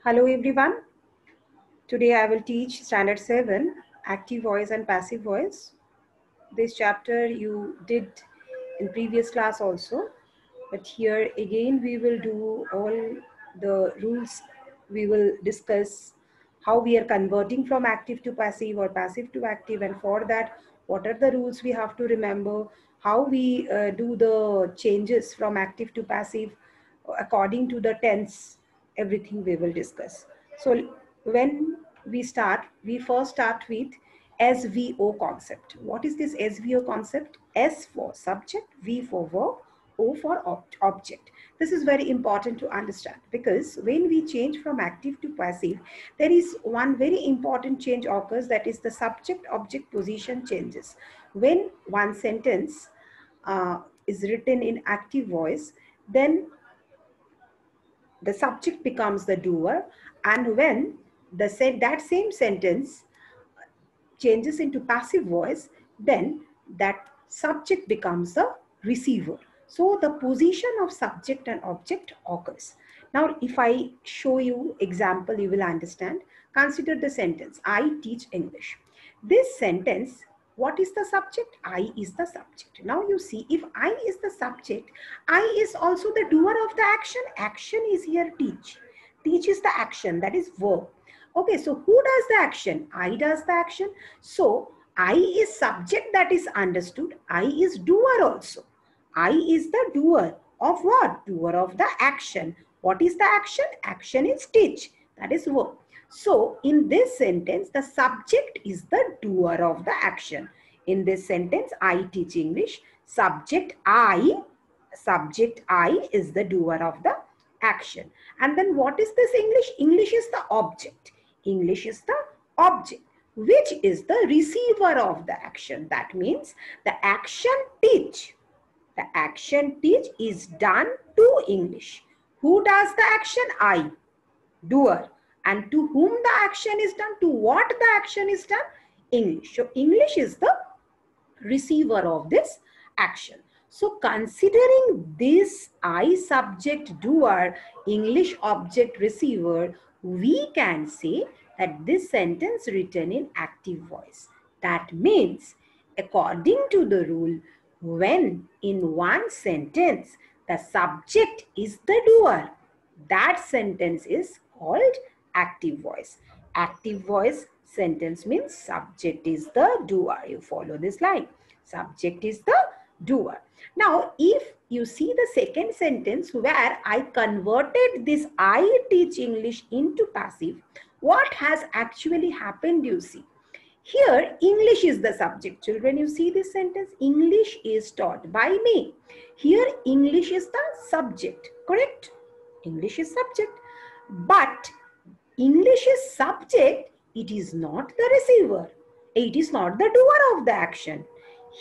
Hello everyone. Today I will teach Standard 7, Active Voice and Passive Voice. This chapter you did in previous class also, but here again we will do all the rules. We will discuss how we are converting from active to passive or passive to active, and for that what are the rules we have to remember, how we do the changes from active to passive according to the tense. Everything we will discuss. So when we first start with SVO concept. What is this SVO concept? S for subject, V for verb, O for object. This is very important to understand, because when we change from active to passive, there is one very important change occurs, that is the subject object position changes. When one sentence is written in active voice, then the subject becomes the doer, and when that same sentence changes into passive voice, then that subject becomes the receiver. So the position of subject and object occurs. Now, if I show you example, you will understand. Consider the sentence, I teach English. This sentence, what is the subject? I is the subject. Now you see, if I is the subject, I is also the doer of the action. Action is here teach. Teach is the action, that is verb. Okay, so who does the action? I does the action. So I is subject, that is understood. I is doer also. I is the doer of what? Doer of the action. What is the action? Action is teach, that is verb. So in this sentence, the subject is the doer of the action. In this sentence, I teach English. Subject I is the doer of the action. And then what is this English? English is the object. English is the object, which is the receiver of the action. That means the action teach. The action teach is done to English. Who does the action? I, doer. And to whom the action is done? To what the action is done? English. So English is the receiver of this action. So considering this I subject doer, English object receiver, we can say that this sentence written in active voice. That means, according to the rule, when in one sentence the subject is the doer, that sentence is called active voice. Active voice sentence means subject is the doer. You follow this line. Subject is the doer. Now, if you see the second sentence where I converted this I teach English into passive, what has actually happened, you see? Here, English is the subject. Children, you see this sentence? English is taught by me. Here, English is the subject. Correct? English is subject. But English is subject. It is not the receiver. It is not the doer of the action.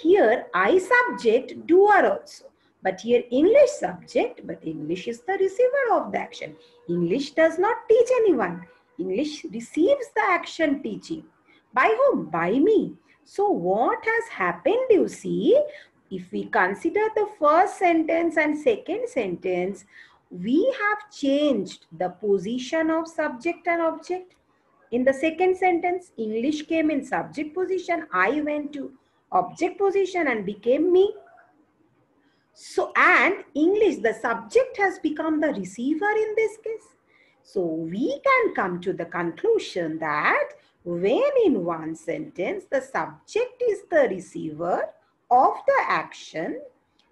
Here, I subject, doer also. But here, English subject, but English is the receiver of the action. English does not teach anyone. English receives the action teaching. By whom? By me. So what has happened, you see? If we consider the first sentence and second sentence, we have changed the position of subject and object. In the second sentence, English came in subject position. I went to object position and became me. So, and English, the subject has become the receiver in this case. So, we can come to the conclusion that when in one sentence, the subject is the receiver of the action,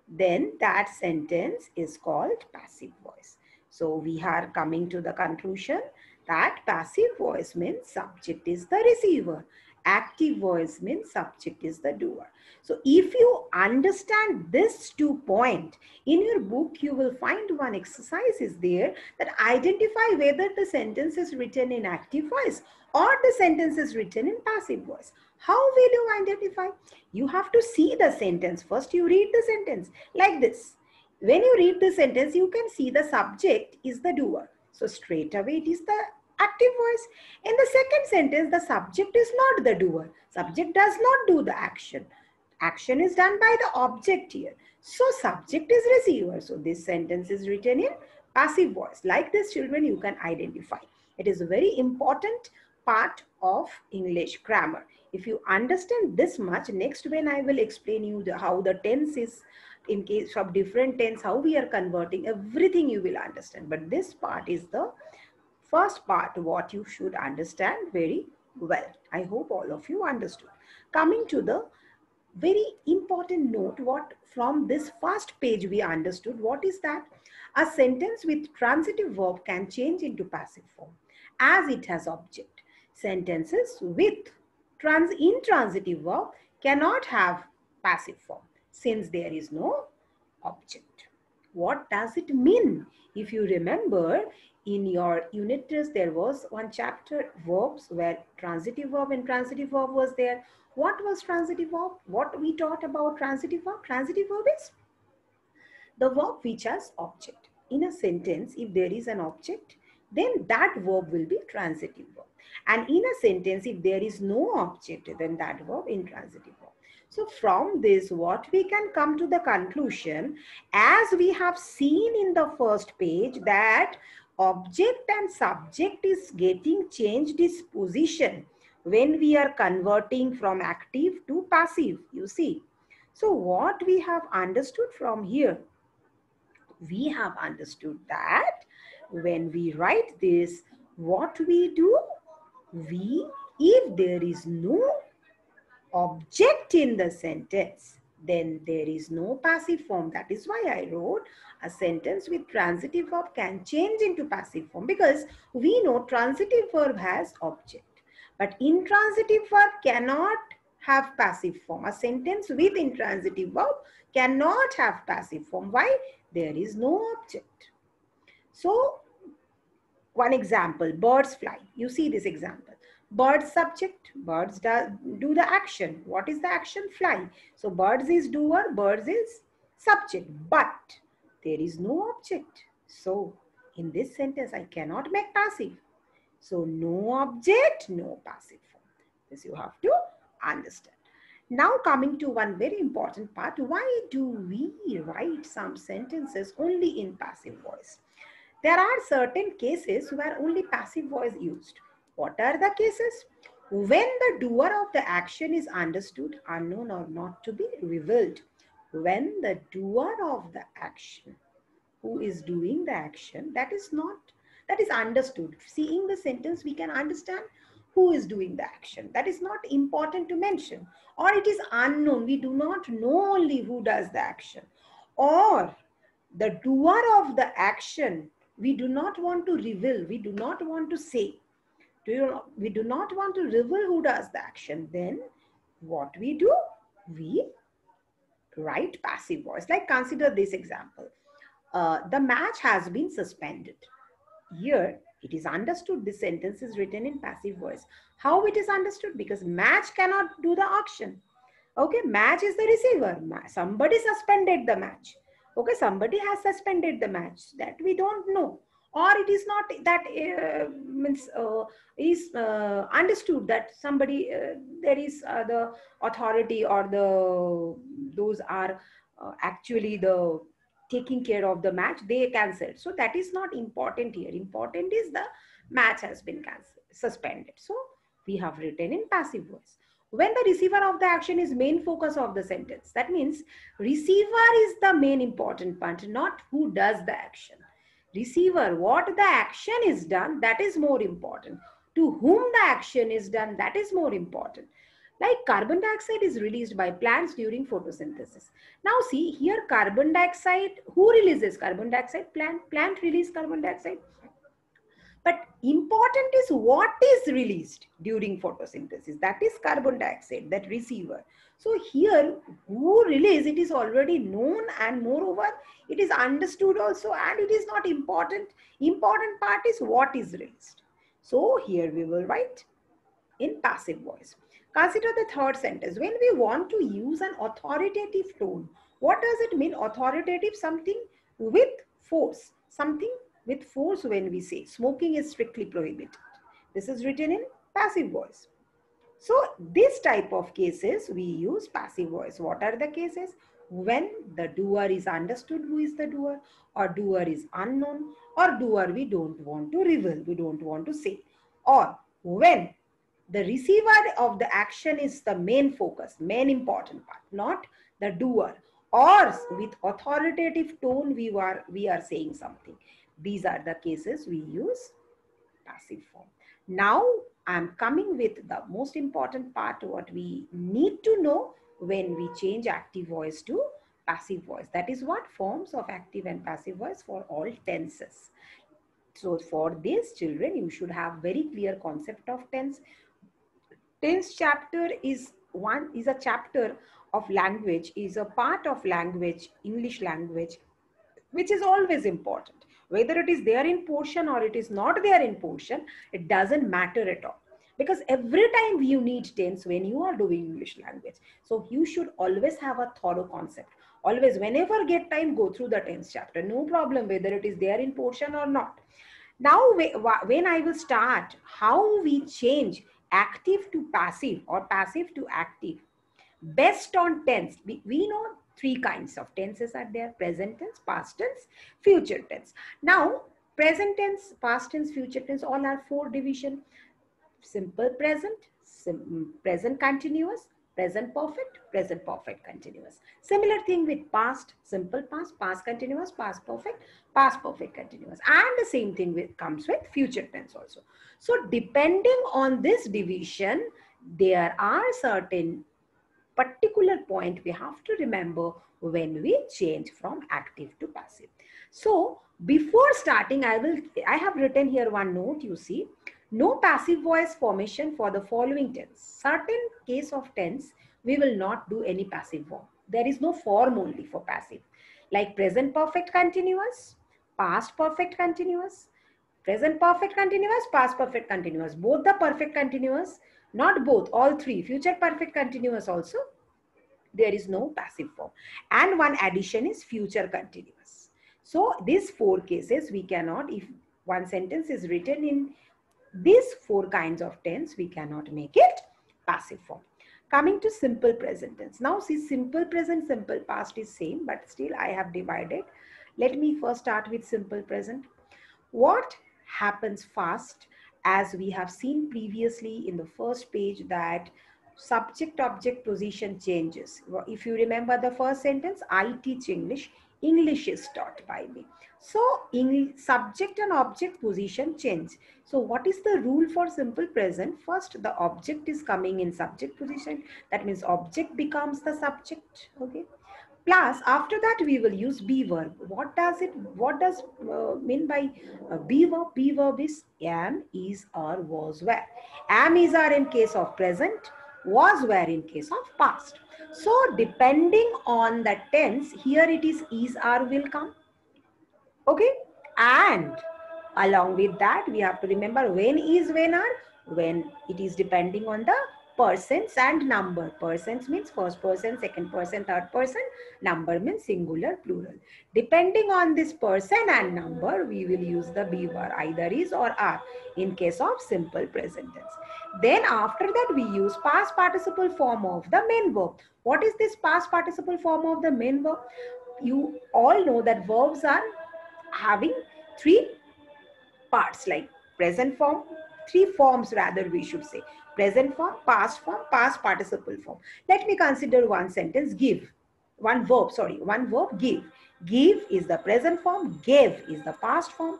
then that sentence is called passive voice. So, we are coming to the conclusion that passive voice means subject is the receiver. Active voice means subject is the doer. So if you understand this 2 points, in your book you will find one exercise is there that identify whether the sentence is written in active voice or the sentence is written in passive voice. How will you identify? You have to see the sentence. First you read the sentence like this. When you read the sentence, you can see the subject is the doer. So straight away it is the active voice. In the second sentence, the subject is not the doer. Subject does not do the action. Action is done by the object here. So subject is receiver. So this sentence is written in passive voice. Like this, children, you can identify. It is a very important part of English grammar. If you understand this much, next when I will explain you how the tense is, in case of different tense, how we are converting, everything you will understand. But this part is the first part, what you should understand very well. I hope all of you understood. Coming to the very important note, what from this first page we understood, what is that? A sentence with transitive verb can change into passive form as it has object. Sentences with intransitive verb cannot have passive form since there is no object. What does it mean? If you remember, in your unit test, there was one chapter, verbs, where transitive verb and transitive verb was there. What was transitive verb? What we taught about transitive verb? Transitive verb is the verb which has object. In a sentence, if there is an object, then that verb will be transitive verb. And in a sentence, if there is no object, then that verb intransitive verb. So from this, what we can come to the conclusion, as we have seen in the first page, that object and subject is getting changed its position when we are converting from active to passive, you see. So what we have understood from here, we have understood that when we write this, what we do, if there is no object in the sentence, then there is no passive form. That is why I wrote a sentence with transitive verb can change into passive form, because we know transitive verb has object, but intransitive verb cannot have passive form. A sentence with intransitive verb cannot have passive form. Why? There is no object. So one example, birds fly. You see this example. Birds subject, birds do the action. What is the action? Fly. So birds is doer, birds is subject, but there is no object. So in this sentence, I cannot make passive. So no object, no passive form. This you have to understand. Now coming to one very important part, why do we write some sentences only in passive voice? There are certain cases where only passive voice used. What are the cases? When the doer of the action is understood, unknown, or not to be revealed. When the doer of the action, who is doing the action, that is understood. Seeing the sentence, we can understand who is doing the action. That is not important to mention. Or it is unknown. We do not know only who does the action. Or the doer of the action, we do not want to reveal. We do not want to say. We do not want to reveal who does the action. Then what we do? We write passive voice. Like consider this example. The match has been suspended. Here, it is understood this sentence is written in passive voice. How it is understood? Because match cannot do the action. Okay, match is the receiver. Somebody suspended the match. Okay, somebody has suspended the match. That we don't know. Or it is not that is understood that somebody, there is the authority or those are actually the taking care of the match, they cancelled. So that is not important here. Important is the match has been cancelled, suspended. So we have written in passive voice. When the receiver of the action is main focus of the sentence, that means receiver is the main important part, not who does the action. Receiver, what the action is done, that is more important. To whom the action is done, that is more important. Like carbon dioxide is released by plants during photosynthesis. Now see here, carbon dioxide, who releases carbon dioxide? Plant release carbon dioxide. But important is what is released during photosynthesis. That is carbon dioxide, that receiver. So here, who release, it is already known, and moreover, it is understood also, and it is not important. Important part is what is released. So here we will write in passive voice. Consider the third sentence. When we want to use an authoritative tone, what does it mean? Authoritative, something with force. Something with force. When we say smoking is strictly prohibited, this is written in passive voice. So this type of cases we use passive voice. What are the cases? when the doer is understood who is the doer, or doer is unknown, or doer we don't want to reveal, we don't want to say, or when the receiver of the action is the main focus, main important part, not the doer, or with authoritative tone we are saying something. These are the cases we use passive form. Now I'm coming with the most important part, what we need to know when we change active voice to passive voice. That is what forms of active and passive voice for all tenses. So for these children, you should have very clear concept of tense. Tense chapter is a chapter of language, is a part of language, English language, which is always important. Whether it is there in portion or it is not there in portion, it doesn't matter at all. Because every time you need tense when you are doing English language. So you should always have a thorough concept. Always, whenever get time, go through the tense chapter. No problem whether it is there in portion or not. Now, when I will start how we change active to passive or passive to active, based on tense, we know three kinds of tenses are there: present tense, past tense, future tense. Now, present tense, past tense, future tense, all are four division: simple present, present continuous, present perfect continuous. Similar thing with past: simple past, past continuous, past perfect continuous. And the same thing comes with future tense also. So depending on this division, there are certain particular point we have to remember when we change from active to passive. So before starting, I have written here one note. You see, no passive voice formation for the following tense. Certain case of tense, we will not do any passive form. There is no form only for passive, like present perfect continuous, past perfect continuous, present perfect continuous, past perfect continuous, both the perfect continuous, not both, all three, future perfect continuous also, there is no passive form. And one addition is future continuous. So these four cases we cannot, if one sentence is written in these four kinds of tense, we cannot make it passive form. Coming to simple present tense. Now see, simple present, simple past is same, but still I have divided. Let me first start with simple present. What happens fast, as we have seen previously in the first page, that subject object position changes. If you remember the first sentence, I teach English, English is taught by me. So subject and object position change. So what is the rule for simple present? First, the object is coming in subject position. That means object becomes the subject. Okay. Plus, after that, we will use be verb. What does mean by be verb? Be verb is am, is, are, was, were. Am, is, are in case of present, was, were in case of past. So, depending on the tense, here it is, are will come. Okay. And along with that, we have to remember when is, when are, when it is depending on the persons and number. Persons means first person, second person, third person. Number means singular, plural. Depending on this person and number, we will use the be verb, either is or are in case of simple present tense. Then after that, we use past participle form of the main verb. What is this past participle form of the main verb? You all know that verbs are having three parts, like present form, three forms rather we should say: present form, past participle form. Let me consider one sentence: give. One verb, give. Give is the present form, gave is the past form,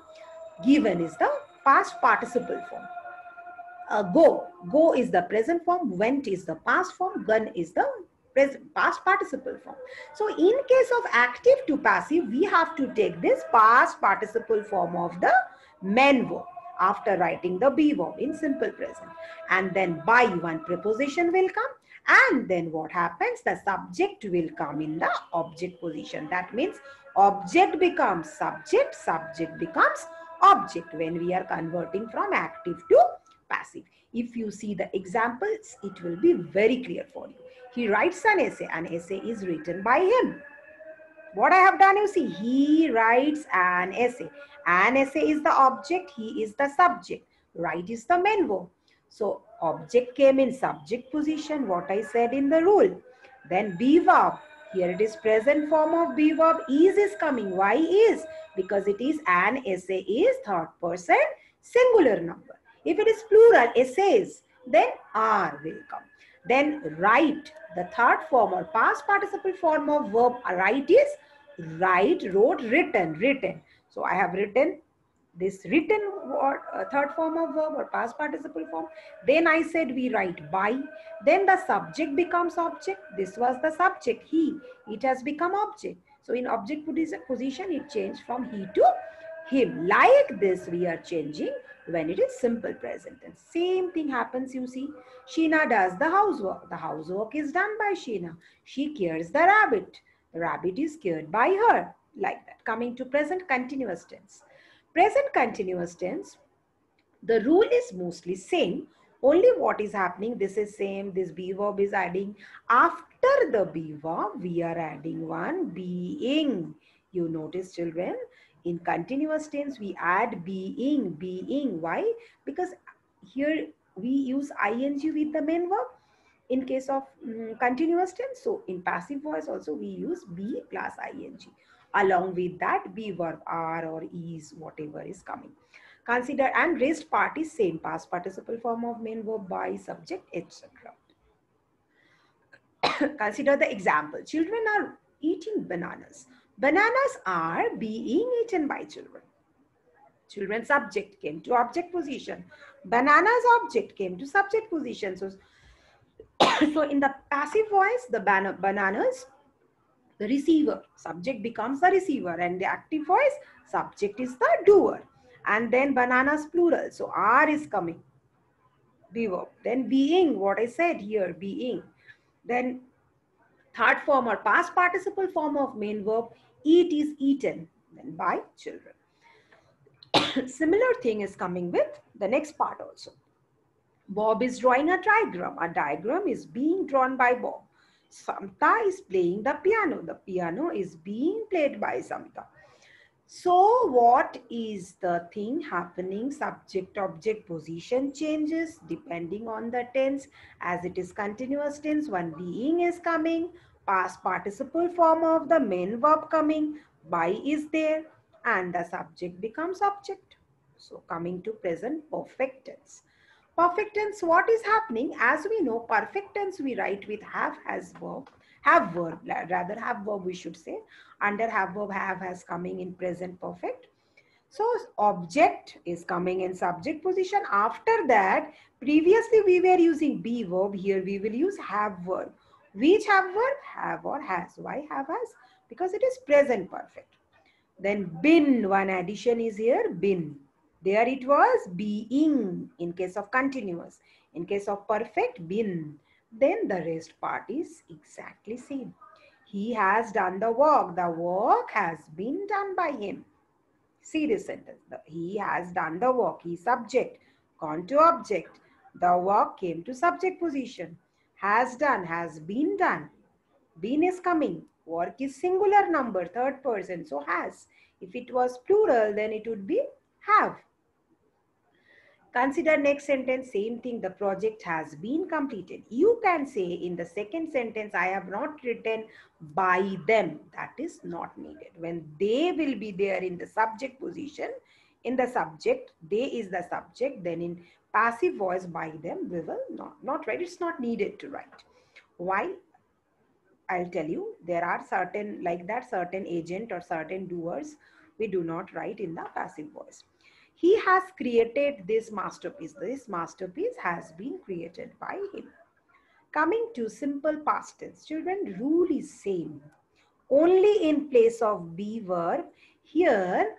given is the past participle form. Go is the present form, went is the past form, gone is the past participle form. So in case of active to passive, we have to take this past participle form of the main verb after writing the be verb in simple present. And then by one preposition will come, and then what happens? The subject will come in the object position. That means object becomes subject, subject becomes object when we are converting from active to passive. If you see the examples, it will be very clear for you. He writes an essay. An essay is written by him. What I have done, you see, he writes an essay. An essay is the object, he is the subject. Write is the main verb. So object came in subject position, what I said in the rule. Then be verb. Here it is present form of be verb. Is coming. Why is? Because it is an essay is third person singular number. If it is plural essays, then are will come. Then write, the third form or past participle form of verb write is write, wrote, written, written. So I have written this written word, third form of verb or past participle form. Then I said we write by. Then the subject becomes object. This was the subject, he. It has become object. So in object position, it changed from he to him. Like this, we are changing when it is simple present tense. Same thing happens, you see. Sheena does the housework. The housework is done by Sheena. She cares the rabbit. The rabbit is cared by her. Like that. Coming to present continuous tense. Present continuous tense, the rule is mostly same. Only what is happening, this is same, this be verb is adding. After the be verb, we are adding one being. You notice, children, in continuous tense, we add being, being. Why? Because here we use ing with the main verb in case of continuous tense. So in passive voice also we use be plus ing. Along with that, be verb are or is, whatever is coming. Consider, and rest part is same, past participle form of main verb by, subject, etc. Consider the example. Children are eating bananas. Bananas are being eaten by children. Children subject came to object position. Bananas object came to subject position. So, so in the passive voice, the bananas, the receiver, subject becomes the receiver, and the active voice, subject is the doer. And then bananas plural, so are is coming, be verb. Then being, what I said here, being. Then third form or past participle form of main verb, eat is eaten, then by children. Similar thing is coming with the next part also. Bob is drawing a diagram. A diagram is being drawn by Bob. Samta is playing the piano. The piano is being played by Samta. So what is the thing happening? Subject object position changes depending on the tense. As it is continuous tense, one being is coming, past participle form of the main verb coming, by is there, and the subject becomes object. So coming to present perfect tense. Perfect tense, what is happening? As we know, perfect tense we write with have as verb. Have verb, rather have verb we should say. Under have verb, have has coming in present perfect. So object is coming in subject position. After that, previously we were using be verb. Here we will use have verb. Which have verb? Have or has. Why have has? Because it is present perfect. Then been, one addition is here, been. There it was being in case of continuous. In case of perfect, been. Then the rest part is exactly same. He has done the work. The work has been done by him. See this sentence. He has done the work. He subject. Gone to object. The work came to subject position. Has done. Has been done. Been is coming. Work is singular number, third person. So has. If it was plural, then it would be have. Consider next sentence, same thing, the project has been completed. You can say in the second sentence, I have not written by them. That is not needed. When they will be there in the subject position, in the subject, they is the subject, then in passive voice by them, we will not write. It's not needed to write. Why? I'll tell you, there are certain, like that, certain agent or certain doers, we do not write in the passive voice. He has created this masterpiece. This masterpiece has been created by him. Coming to simple past tense, children, rule is same. Only in place of be verb, here,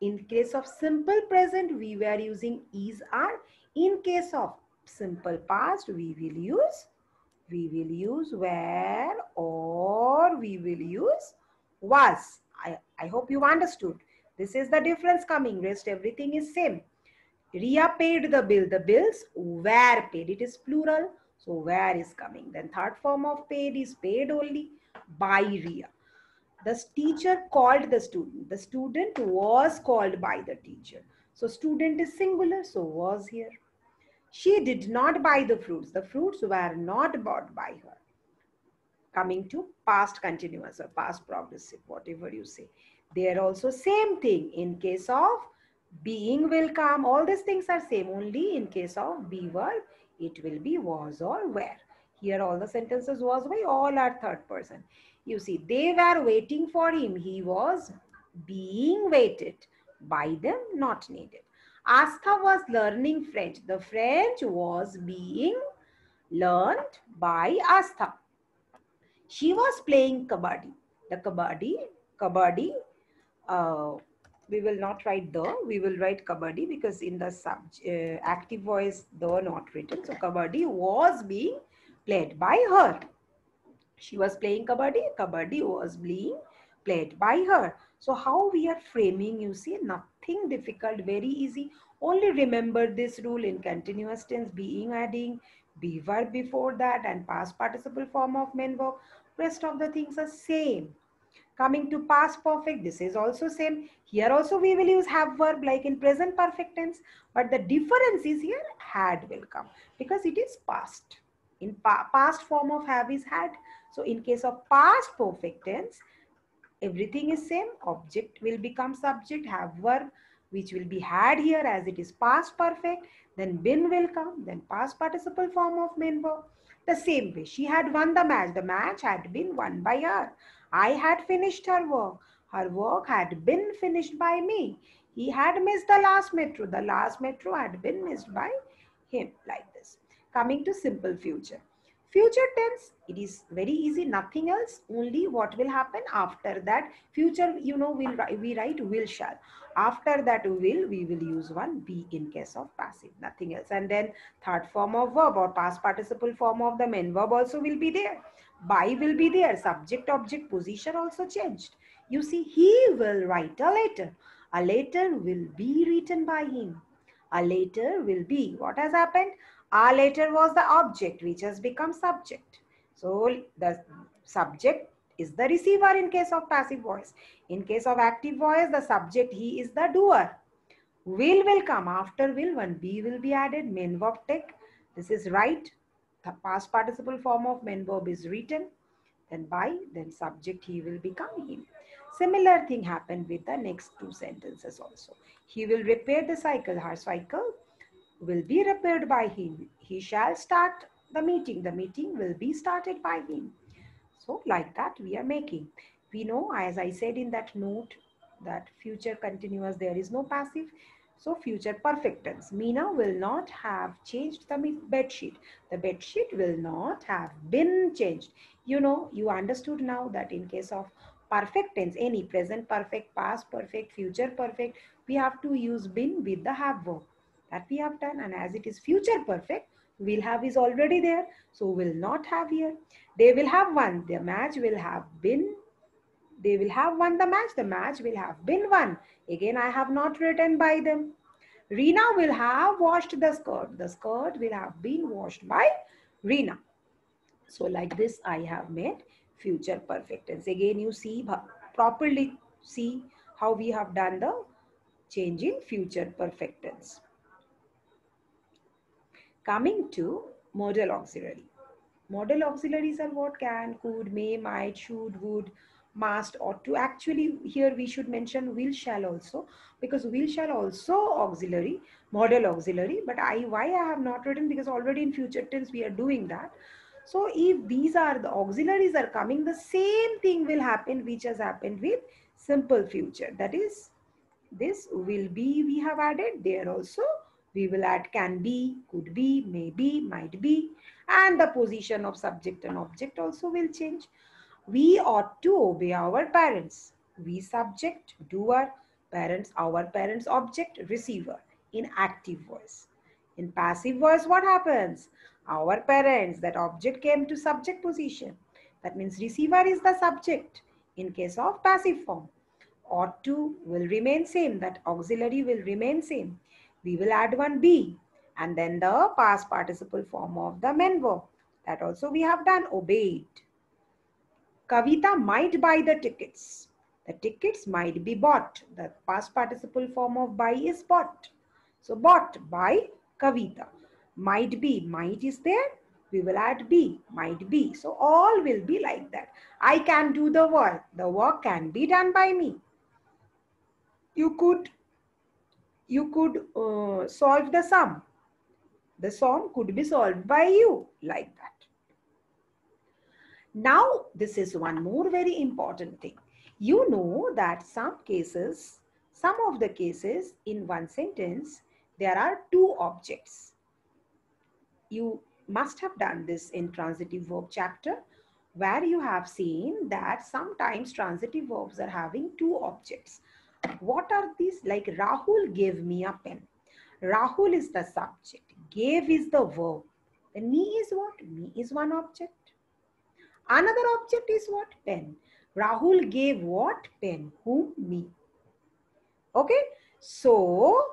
in case of simple present, we were using is are. In case of simple past, we will use were, or we will use was. I hope you understood. This is the difference coming. Rest everything is same. Ria paid the bill. The bills were paid. It is plural. So where is coming. Then third form of paid is paid only by Ria. The teacher called the student. The student was called by the teacher. So student is singular. So was here. She did not buy the fruits. The fruits were not bought by her. Coming to past continuous or past progressive, whatever you say. There also same thing. In case of being will come, all these things are same. Only in case of be verb, it will be was or were. Here all the sentences was by, all are third person. You see, they were waiting for him. He was being waited by them, not needed. Astha was learning French. The French was being learned by Astha. She was playing kabaddi. The kabaddi, uh, we will not write the, we will write kabaddi because in the active voice, the not written. So kabaddi was being played by her. She was playing kabaddi, kabaddi was being played by her. So how we are framing, you see, nothing difficult, very easy. Only remember this rule in continuous tense, being, adding, be verb before that and past participle form of main verb. Rest of the things are same. Coming to past perfect, this is also same. Here also we will use have verb like in present perfect tense. But the difference is here had will come because it is past. In past form of have is had. So in case of past perfect tense, everything is same. Object will become subject, have verb, which will be had here as it is past perfect. Then been will come, then past participle form of main verb. The same way, she had won the match. The match had been won by her. I had finished her work. Her work had been finished by me. He had missed the last metro. The last metro had been missed by him, like this. Coming to simple future. Future tense, it is very easy, nothing else, only what will happen after that. Future, you know, we write will shall. After that will, we will use one be in case of passive, nothing else. And then third form of verb or past participle form of the main verb also will be there. By will be there, subject, object, position also changed. You see, he will write a letter. A letter will be written by him. A letter will be, what has happened? A letter was the object which has become subject. So the subject is the receiver in case of passive voice. In case of active voice, the subject, he is the doer. Will come after will, one be will be added, main verb take. This is right. The past participle form of main verb is written. Then by, then subject, he will become him. Similar thing happened with the next two sentences also. He will repair the cycle. Her cycle will be repaired by him. He shall start the meeting. The meeting will be started by him. So like that we are making. We know, as I said in that note, that future continuous, there is no passive. So future perfect tense. Meena will not have changed the bed sheet. The bed sheet will not have been changed. You know, you understood now that in case of perfect tense, any present perfect, past perfect, future perfect, we have to use been with the have verb. That we have done, and as it is future perfect, will have is already there, so will not have here. They will have won, the match will have been, they will have won the match will have been won. Again, I have not written by them. Reena will have washed the skirt will have been washed by Reena. So like this I have made future perfect tense. Again, you see, properly see how we have done the change in future perfect tense. Coming to modal auxiliary. Modal auxiliaries are what? Can, could, may, might, should, would, must, ought to. Actually, here we should mention will, shall also, because will, shall also auxiliary, modal auxiliary. But why I have not written, because already in future tense we are doing that. So if these are the auxiliaries are coming, the same thing will happen which has happened with simple future. That is, this will be we have added there also. We will add can be, could be, may be, might be, and the position of subject and object also will change. We ought to obey our parents. We subject, doer, parents, our parents, object, receiver in active voice. In passive voice, what happens? Our parents, that object came to subject position. That means receiver is the subject in case of passive form. Ought to will remain same, that auxiliary will remain same. We will add one be and then the past participle form of the main verb. That also we have done, obeyed. Kavita might buy the tickets. The tickets might be bought. The past participle form of buy is bought. So bought by Kavita. Might be, might is there. We will add be, might be. So all will be like that. I can do the work. The work can be done by me. You could solve the sum. The sum could be solved by you, like that. Now, this is one more very important thing. You know that some of the cases in one sentence, there are two objects. You must have done this in transitive verb chapter, where you have seen that sometimes transitive verbs are having two objects. What are these? Like Rahul gave me a pen. Rahul is the subject. Gave is the verb. Then me is what? Me is one object. Another object is what? Pen. Rahul gave what? Pen. Whom? Me. Okay. So,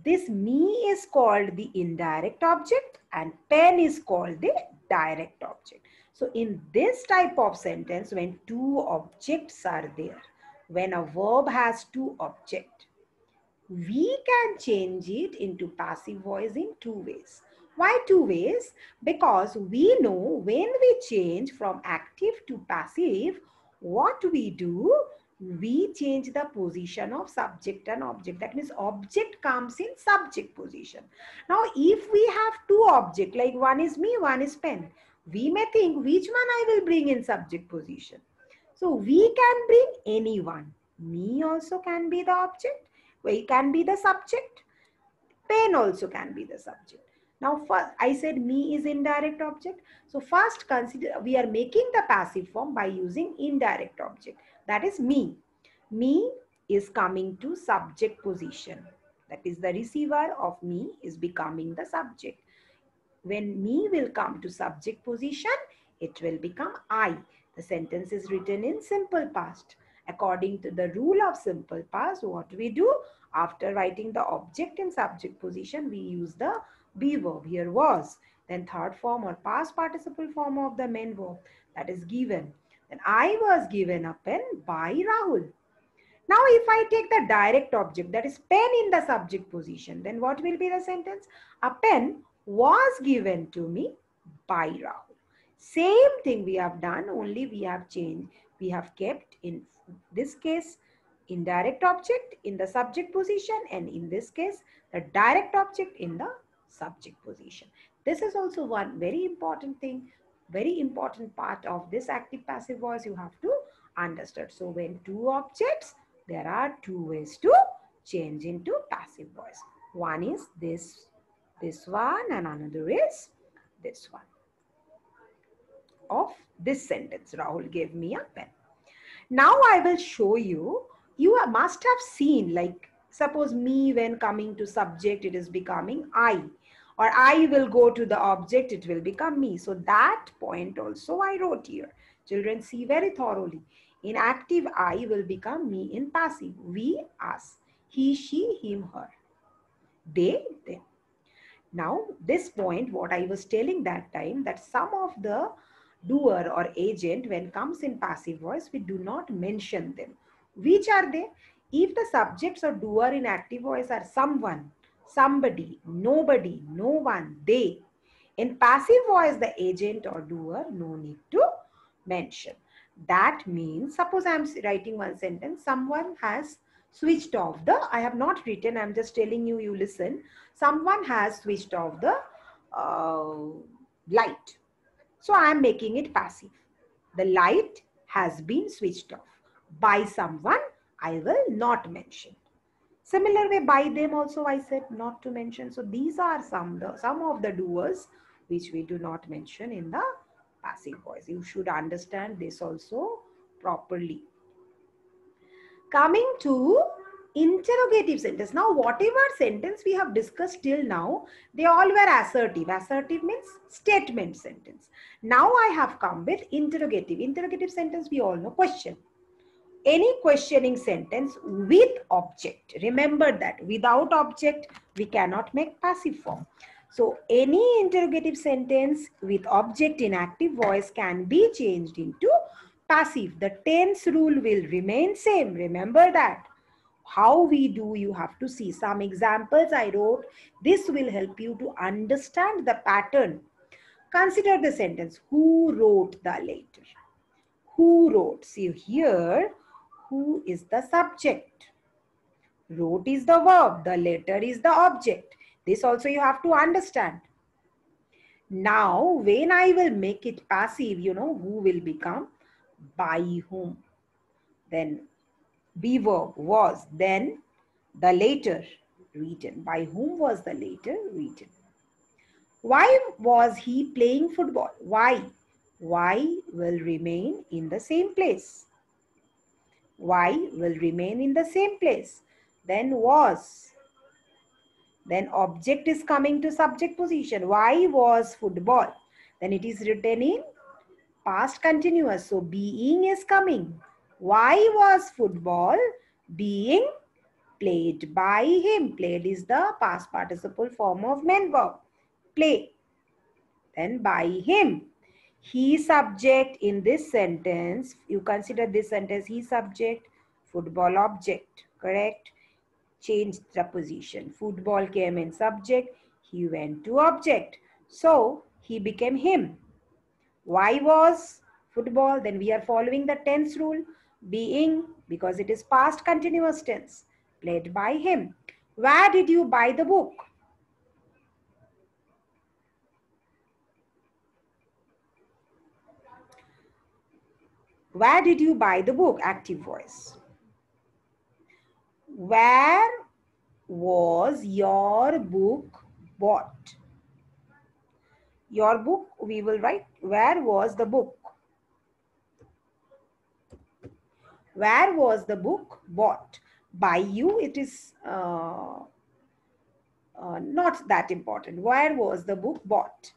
this me is called the indirect object and pen is called the direct object. So, in this type of sentence, when two objects are there, when a verb has two objects, we can change it into passive voice in two ways. Why two ways? Because we know when we change from active to passive, what we do, we change the position of subject and object. That means object comes in subject position. Now, if we have two objects, like one is me, one is pen, we may think which one I will bring in subject position. So, we can bring anyone. Me also can be the object. We can be the subject. Pen also can be the subject. Now, first, I said me is indirect object. So, first consider we are making the passive form by using indirect object. That is me. Me is coming to subject position. That is the receiver of me is becoming the subject. When me will come to subject position, it will become I. The sentence is written in simple past. According to the rule of simple past, what we do? After writing the object in subject position, we use the be verb. Here was. Then third form or past participle form of the main verb, that is given. Then I was given a pen by Rahul. Now, if I take the direct object, that is pen in the subject position, then what will be the sentence? A pen was given to me by Rahul. Same thing we have done, only we have changed. We have kept in this case indirect object in the subject position, and in this case the direct object in the subject position. This is also one very important thing, very important part of this active passive voice you have to understand. So when two objects, there are two ways to change into passive voice. One is this one, and another is this one. Of this sentence, Rahul gave me a pen. Now I will show you, you must have seen, like suppose me when coming to subject, it is becoming I. Or I will go to the object, it will become me. So that point also I wrote here. Children, see very thoroughly. In active, I will become me. In passive, we, us. He, she, him, her. They, them. Now, this point, what I was telling that time, that some of the doer or agent, when comes in passive voice, we do not mention them. Which are they? If the subjects or doer in active voice are someone, somebody, nobody, no one, they. In passive voice, the agent or doer, no need to mention. That means, suppose I am writing one sentence, someone has switched off the, I have not written, I am just telling you, you listen. Someone has switched off the light. So I am making it passive. The light has been switched off. By someone, I will not mention. Similar way, by them also I said not to mention. So these are some of the doers which we do not mention in the passive voice. You should understand this also properly. Coming to interrogative sentence. Now, whatever sentence we have discussed till now, they all were assertive. Assertive means statement sentence. Now, I have come with interrogative. Interrogative sentence, we all know, question. Any questioning sentence with object. Remember that without object, we cannot make passive form. So, any interrogative sentence with object in active voice can be changed into passive. The tense rule will remain same. Remember that. How we do, you have to see. Some examples I wrote. This will help you to understand the pattern. Consider the sentence. Who wrote the letter? Who wrote? See here, who is the subject? Wrote is the verb. The letter is the object. This also you have to understand. Now, when I will make it passive, you know, who will become by whom. Then be verb was, then the later written. By whom was the later written? Why was he playing football? Why? Why will remain in the same place. Why will remain in the same place. Then was. Then object is coming to subject position. Why was football? Then it is written in past continuous. So being is coming. Why was football being played by him? Played is the past participle form of main verb. Play. Then by him. He subject in this sentence. You consider this sentence he subject, football object. Correct? Changed the position. Football came in subject. He went to object. So he became him. Why was football? Then we are following the tense rule. Being, because it is past continuous tense. Played by him. Where did you buy the book? Where did you buy the book? Active voice. Where was your book bought? Your book, we will write, where was the book? Where was the book bought? By you, it is not that important. Where was the book bought?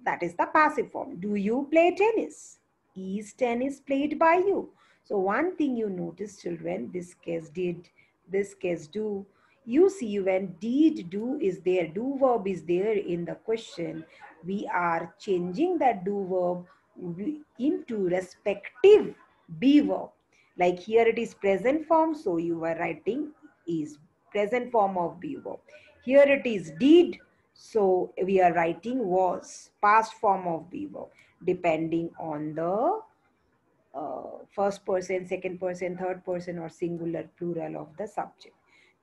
That is the passive form. Do you play tennis? Is tennis played by you? So one thing you notice, children, this case did, this case do. You see, when did, do is there, do verb is there in the question, we are changing that do verb into respective be verb. Like here it is present form, so you are writing is present form of be verb. Here it is did, so we are writing was, past form of be verb, depending on the first person, second person, third person, or singular plural of the subject.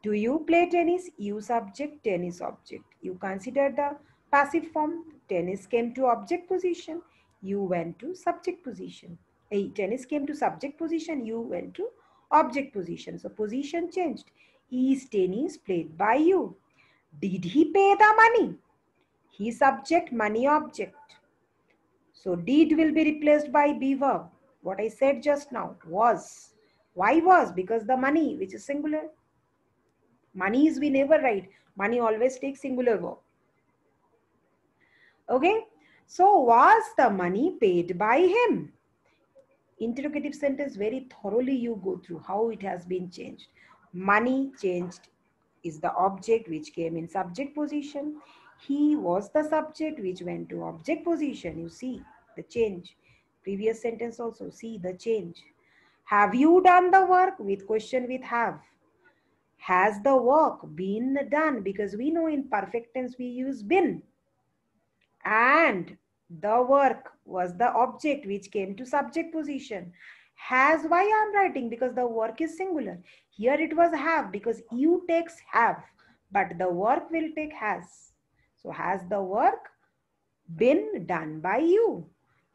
Do you play tennis? You subject, tennis object. You consider the passive form. Tennis came to object position. You went to subject position. Tennis came to subject position. You went to object position. So position changed. Is tennis played by you? Did he pay the money? He subject, money object. So did will be replaced by be verb. What I said just now was. Why was? Because the money, which is singular. Money is we never write. Money always takes singular verb. Okay. So was the money paid by him? Interrogative sentence, very thoroughly you go through how it has been changed. Money changed is the object which came in subject position. He was the subject which went to object position. You see the change. Previous sentence also, see the change. Have you done the work? With question with have. Has the work been done? Because we know in perfect tense we use been. And the work was the object which came to subject position. Has, why I am writing? Because the work is singular. Here it was have, because you takes have, but the work will take has. So has the work been done by you?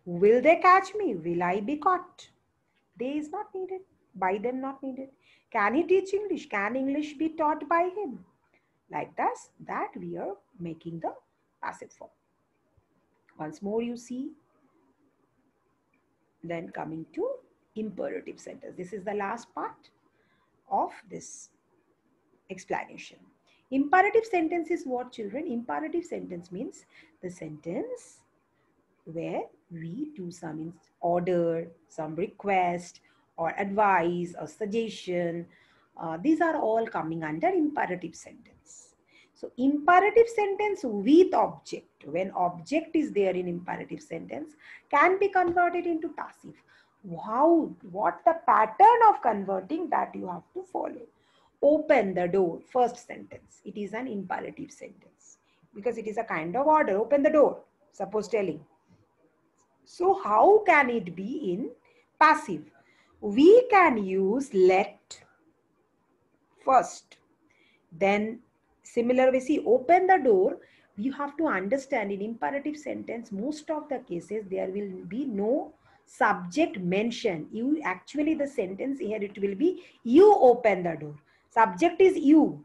Will they catch me? Will I be caught? They is not needed. By them not needed. Can he teach English? Can English be taught by him? Like that we are making the passive form. Once more you see. Then coming to imperative sentence. This is the last part of this explanation. Imperative sentence is what, children? Imperative sentence means the sentence where we do some order, some request or advice or suggestion. These are all coming under imperative sentence. So imperative sentence with object, when object is there in imperative sentence, can be converted into passive. How? What the pattern of converting, that you have to follow. Open the door, first sentence. It is an imperative sentence because it is a kind of order. Open the door. suppose telling. So how can it be in passive? We can use let first. Then similar way, see, open the door. You have to understand in imperative sentence, most of the cases there will be no subject mentioned. You actually, the sentence here, it will be you open the door. Subject is you,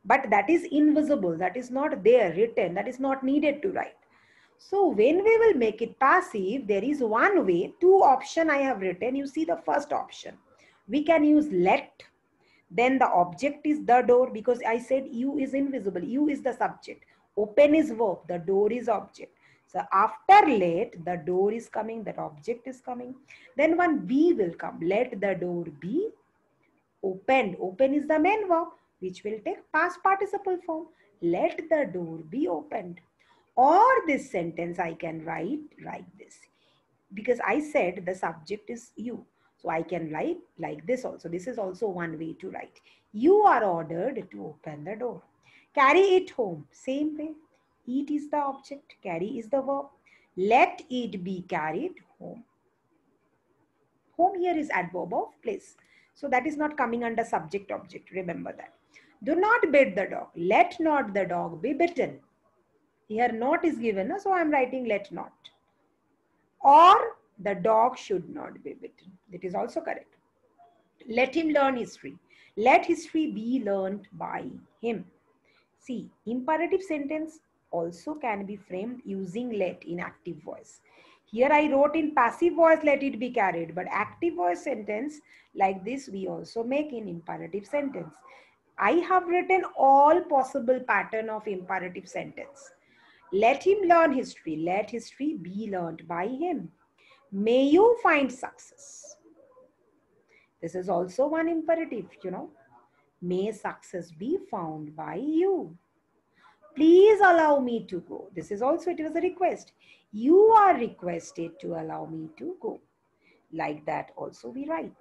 but that is invisible. That is not there written. That is not needed to write. So when we will make it passive, there is one way, two option I have written. You see the first option. We can use let. Then the object is the door, because I said you is invisible. You is the subject. Open is verb. The door is object. So after let, the door is coming. That object is coming. Then one be will come. Let the door be opened. Open is the main verb, which will take past participle form. Let the door be opened. Or this sentence I can write like this, because I said the subject is you. So I can write like this also. This is also one way to write. You are ordered to open the door. Carry it home. Same way. Eat is the object. Carry is the verb. Let it be carried home. Home here is adverb of place. So that is not coming under subject object. Remember that. Do not bite the dog. Let not the dog be bitten. Here not is given. So I am writing let not. Or the dog should not be bitten. That is also correct. Let him learn history. Let history be learned by him. See, imperative sentence also can be framed using let in active voice. Here I wrote in passive voice, let it be carried. But active voice sentence like this we also make in imperative sentence. I have written all possible pattern of imperative sentence. Let him learn history. Let history be learned by him. May you find success. This is also one imperative, you know. May success be found by you. Please allow me to go. This is also, it was a request. You are requested to allow me to go. Like that also we write.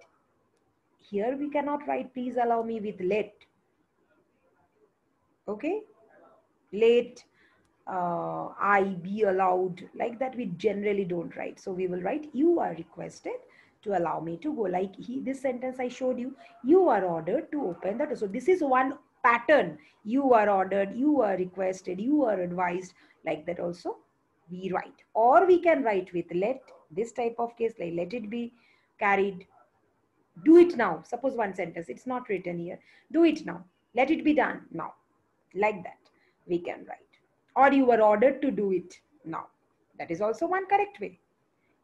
Here we cannot write please allow me with let. Okay? Let I be allowed. Like that we generally don't write. So we will write you are requested to allow me to go. Like this sentence I showed you. You are ordered to open the door. So this is one pattern. You are ordered, you are requested, you are advised. Like that also we write. Or we can write with let. This type of case, like let it be carried. Do it now. Suppose one sentence, it's not written here. Do it now. Let it be done now. Like that we can write. Or you were ordered to do it now. That is also one correct way.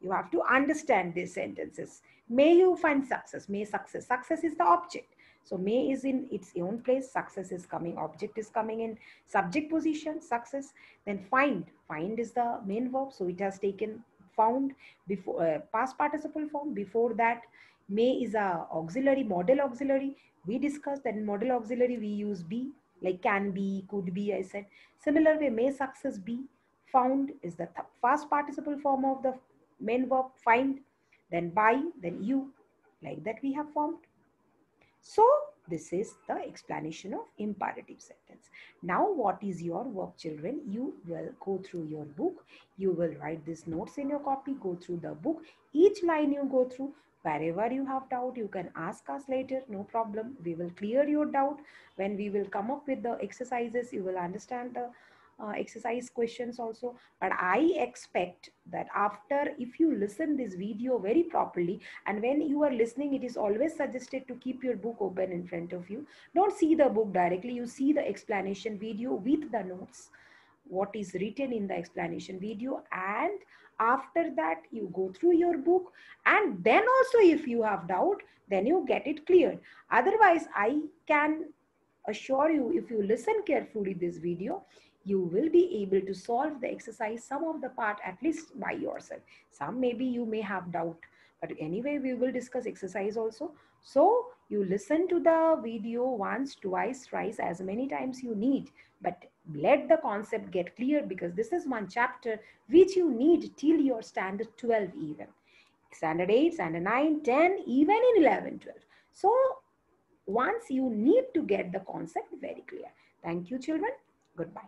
You have to understand these sentences. May you find success. May success. Success is the object. So may is in its own place. Success is coming. Object is coming in subject position. Success. Then find. Find is the main verb. So it has taken found before past participle form. Before that, may is a auxiliary, model auxiliary. We discussed that in model auxiliary we use be, like can be, could be, I said. Similar way, may success be. Found is the past participle form of the main verb find, then by, then you. Like that we have formed. So this is the explanation of imperative sentence. Now what is your work, children? You will go through your book. You will write these notes in your copy. Go through the book. Each line you go through. Wherever you have doubt, you can ask us later. No problem. We will clear your doubt. When we will come up with the exercises, you will understand the exercise questions also. But I expect that after, if you listen this video very properly, and when you are listening, it is always suggested to keep your book open in front of you. Don't see the book directly. You see the explanation video with the notes, what is written in the explanation video, and after that you go through your book, and then also if you have doubt, then you get it cleared. Otherwise, I can assure you, if you listen carefully this video, you will be able to solve the exercise, some of the part at least by yourself. Some maybe you may have doubt, but anyway we will discuss exercise also. So you listen to the video once, twice, thrice, as many times you need, but let the concept get clear, because this is one chapter which you need till your standard 12 even. Standard 8, standard 9, 10, even in 11, 12. So once you need to get the concept very clear. Thank you, children. Goodbye.